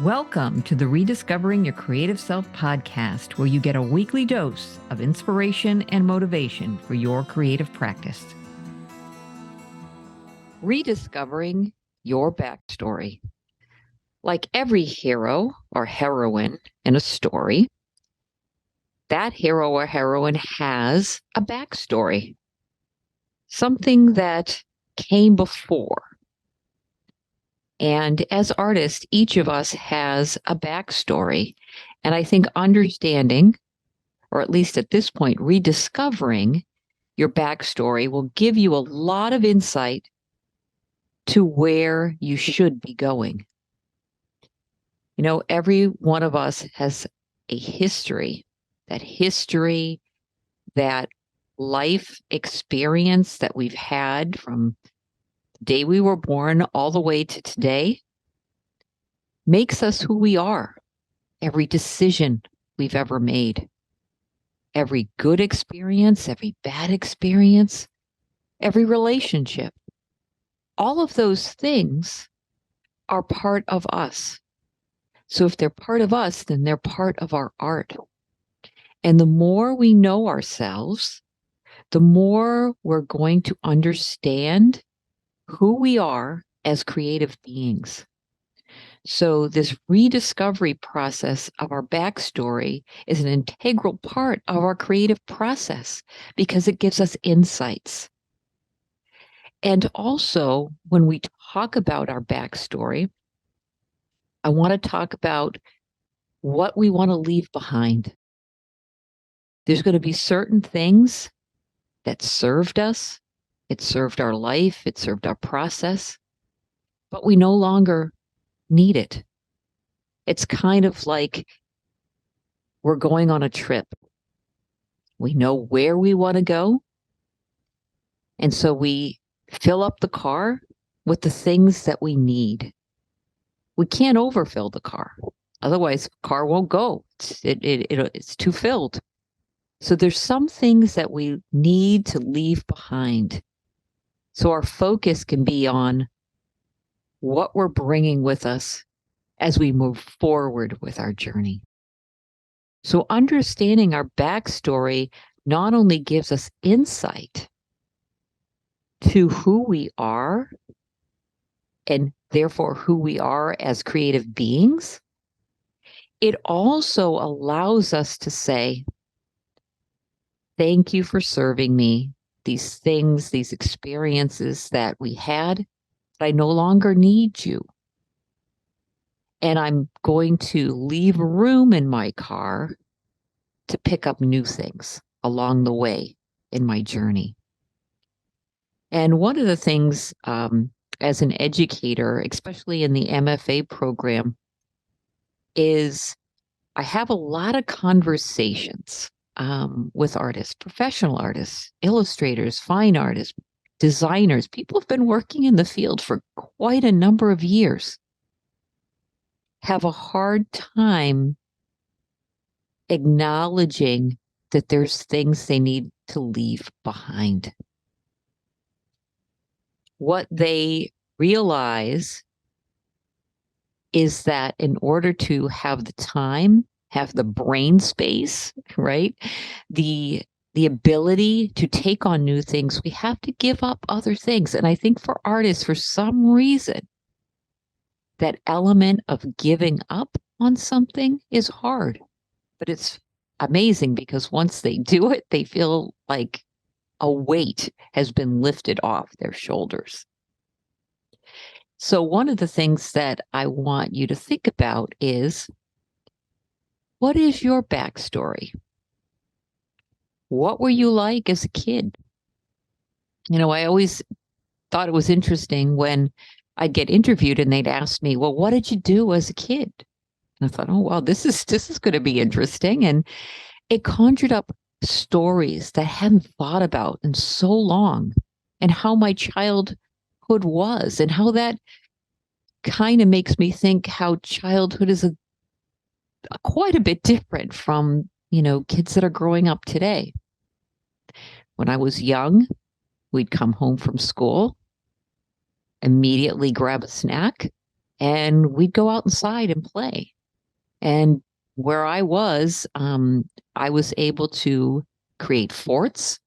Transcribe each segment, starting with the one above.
Welcome to the Rediscovering Your Creative Self podcast, where you get a weekly dose of inspiration and motivation for your creative practice. Rediscovering your backstory. Like every hero or heroine in a story, that hero or heroine has a backstory, something that came before. And as artists, each of us has a backstory. And I think understanding, or at least at this point, rediscovering your backstory will give you a lot of insight to where you should be going. You know, every one of us has a history, that life experience that we've had from the day we were born all the way to today makes us who we are. Every decision we've ever made, every good experience, every bad experience, every relationship, all of those things are part of us. So if they're part of us, then they're part of our art. And the more we know ourselves, the more we're going to understand who we are as creative beings. So this rediscovery process of our backstory is an integral part of our creative process because it gives us insights. And also, when we talk about our backstory, I want to talk about what we want to leave behind. There's going to be certain things that served us. It served our life. It served our process. But we no longer need it. It's kind of like we're going on a trip. We know where we want to go. And so we fill up the car with the things that we need. We can't overfill the car. Otherwise, the car won't go. It's too filled. So there's some things that we need to leave behind. So our focus can be on what we're bringing with us as we move forward with our journey. So understanding our backstory not only gives us insight to who we are and therefore who we are as creative beings, it also allows us to say, thank you for serving me. These things, these experiences that we had, I no longer need you. And I'm going to leave room in my car to pick up new things along the way in my journey. And one of the things as an educator, especially in the MFA program, is I have a lot of conversations with artists, professional artists, illustrators, fine artists, designers, people who've been working in the field for quite a number of years, have a hard time acknowledging that there's things they need to leave behind. What they realize is that in order to have the time, have the brain space, right? The ability to take on new things, we have to give up other things. And I think for artists, for some reason, that element of giving up on something is hard. But it's amazing because once they do it, they feel like a weight has been lifted off their shoulders. So one of the things that I want you to think about is, what is your backstory? What were you like as a kid? You know, I always thought it was interesting when I'd get interviewed and they'd ask me, well, what did you do as a kid? And I thought, oh, wow, this is going to be interesting. And it conjured up stories that I hadn't thought about in so long, and how my childhood was, and how that kind of makes me think how childhood is quite a bit different from, kids that are growing up today. When I was young, we'd come home from school, immediately grab a snack, and we'd go outside and play. And where I was able to create forts,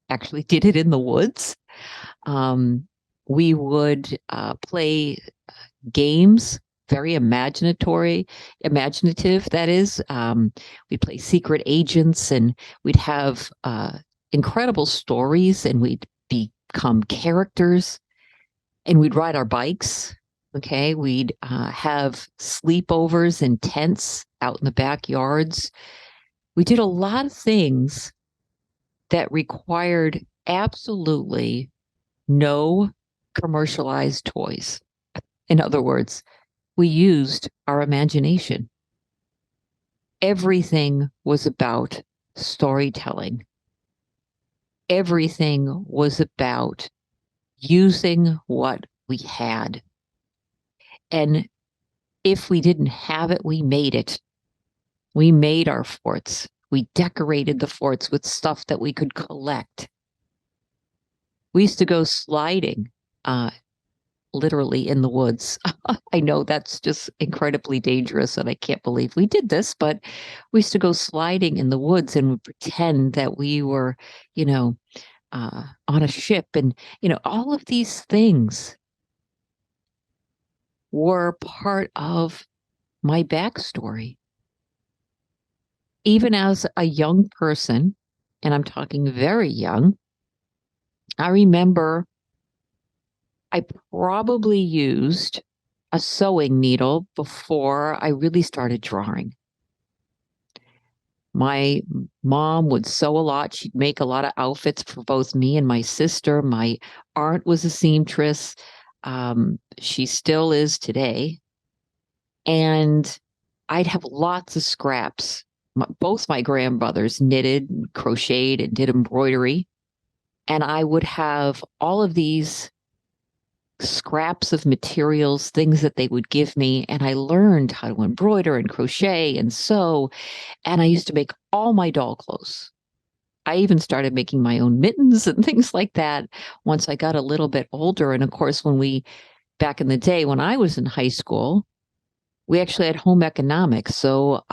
actually did it in the woods. We would play games, very imaginative, that is. We'd play secret agents, and we'd have incredible stories, and we'd become characters, and we'd ride our bikes. Okay, we'd have sleepovers in tents out in the backyards. We did a lot of things that required absolutely no commercialized toys. In other words, we used our imagination. Everything was about storytelling. Everything was about using what we had. And if we didn't have it, we made it. We made our forts. We decorated the forts with stuff that we could collect. We used to go sliding, literally in the woods. I know that's just incredibly dangerous, and I can't believe we did this, but we used to go sliding in the woods and would pretend that we were, on a ship. And, all of these things were part of my backstory. Even as a young person, and I'm talking very young, I remember I probably used a sewing needle before I really started drawing. My mom would sew a lot. She'd make a lot of outfits for both me and my sister. My aunt was a seamstress. She still is today. And I'd have lots of scraps. Both my grandmothers knitted, crocheted, and did embroidery. And I would have all of these scraps of materials, things that they would give me. And I learned how to embroider and crochet and sew. And I used to make all my doll clothes. I even started making my own mittens and things like that once I got a little bit older. And of course, back in the day, when I was in high school, we actually had home economics. So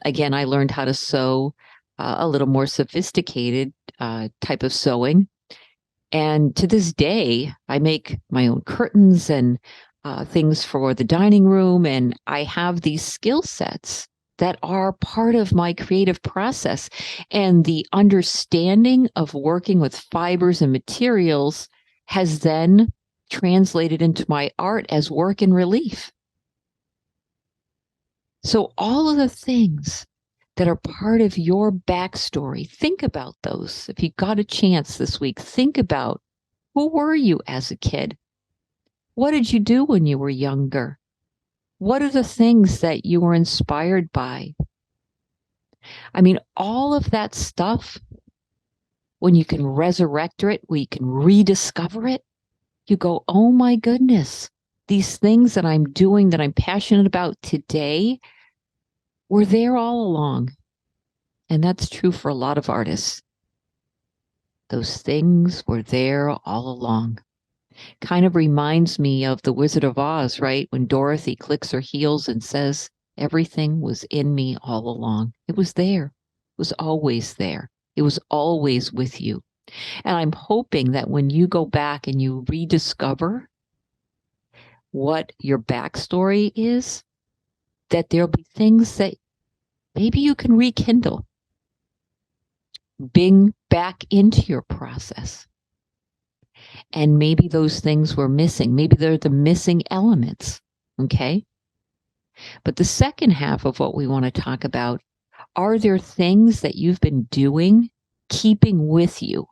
again, I learned how to sew a little more sophisticated type of sewing. And to this day, I make my own curtains and things for the dining room. And I have these skill sets that are part of my creative process. And the understanding of working with fibers and materials has then translated into my art as work in relief. So all of the things that are part of your backstory, think about those. If you got a chance this week, think about, who were you as a kid? What did you do when you were younger? What are the things that you were inspired by? I mean, all of that stuff, when you can resurrect it, when you can rediscover it, you go, oh my goodness, these things that I'm doing that I'm passionate about today were there all along. And that's true for a lot of artists. Those things were there all along. Kind of reminds me of The Wizard of Oz, right? When Dorothy clicks her heels and says, everything was in me all along. It was there. It was always there. It was always with you. And I'm hoping that when you go back and you rediscover what your backstory is, that there'll be things that maybe you can rekindle, bring back into your process. And maybe those things were missing. Maybe they're the missing elements. Okay. But the second half of what we want to talk about, are there things that you've been doing, keeping with you,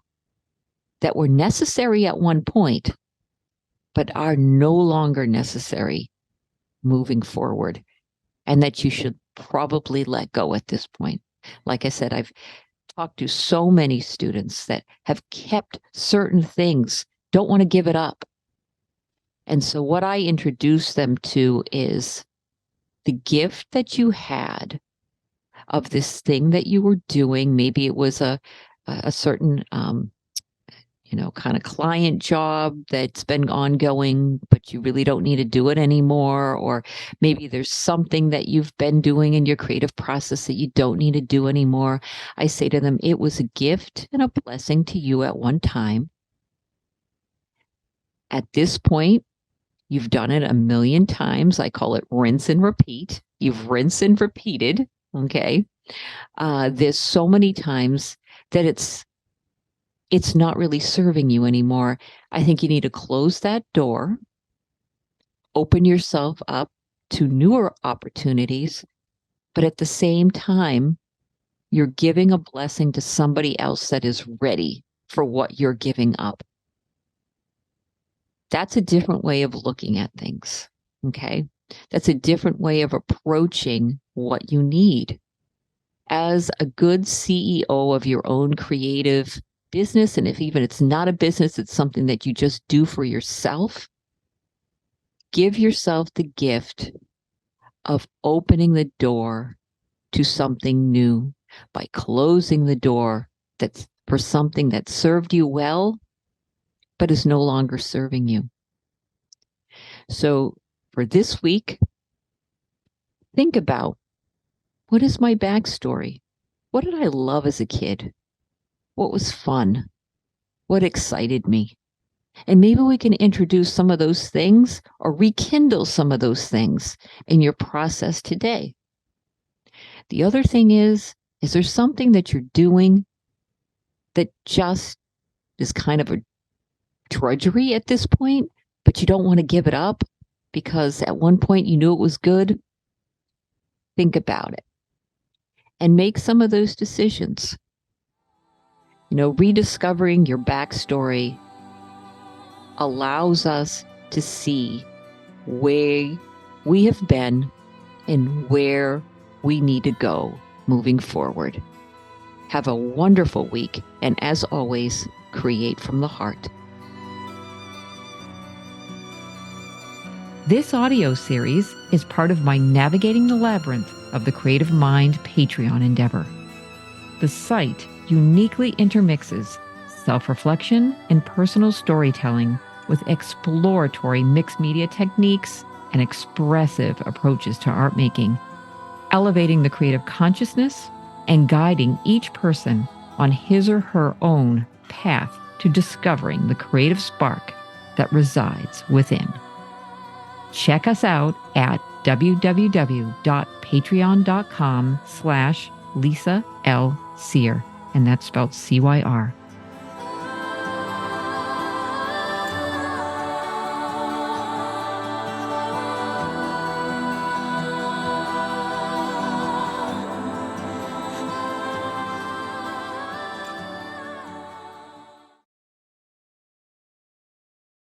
that were necessary at one point, but are no longer necessary moving forward, and that you should probably let go at this point? Like I said, I've talked to so many students that have kept certain things, don't want to give it up. And so what I introduce them to is the gift that you had of this thing that you were doing. Maybe it was a certain kind of client job that's been ongoing, but you really don't need to do it anymore. Or maybe there's something that you've been doing in your creative process that you don't need to do anymore. I say to them, it was a gift and a blessing to you at one time. At this point, you've done it a million times. I call it rinse and repeat. You've rinsed and repeated. Okay. There's so many times that it's not really serving you anymore. I think you need to close that door, open yourself up to newer opportunities, but at the same time, you're giving a blessing to somebody else that is ready for what you're giving up. That's a different way of looking at things. Okay. That's a different way of approaching what you need. As a good CEO of your own creative business, and if even it's not a business, it's something that you just do for yourself, give yourself the gift of opening the door to something new by closing the door that's for something that served you well, but is no longer serving you. So for this week, think about, what is my backstory? What did I love as a kid? What was fun? What excited me? And maybe we can introduce some of those things or rekindle some of those things in your process today. The other thing is there something that you're doing that just is kind of a drudgery at this point, but you don't want to give it up because at one point you knew it was good? Think about it and make some of those decisions. Rediscovering your backstory allows us to see where we have been and where we need to go moving forward. Have a wonderful week, and as always, create from the heart. This audio series is part of my Navigating the Labyrinth of the Creative Mind Patreon endeavor. The site uniquely intermixes self-reflection and personal storytelling with exploratory mixed media techniques and expressive approaches to art making, elevating the creative consciousness and guiding each person on his or her own path to discovering the creative spark that resides within. Check us out at www.patreon.com/Lisa L. Cyr, and that's spelled CYR.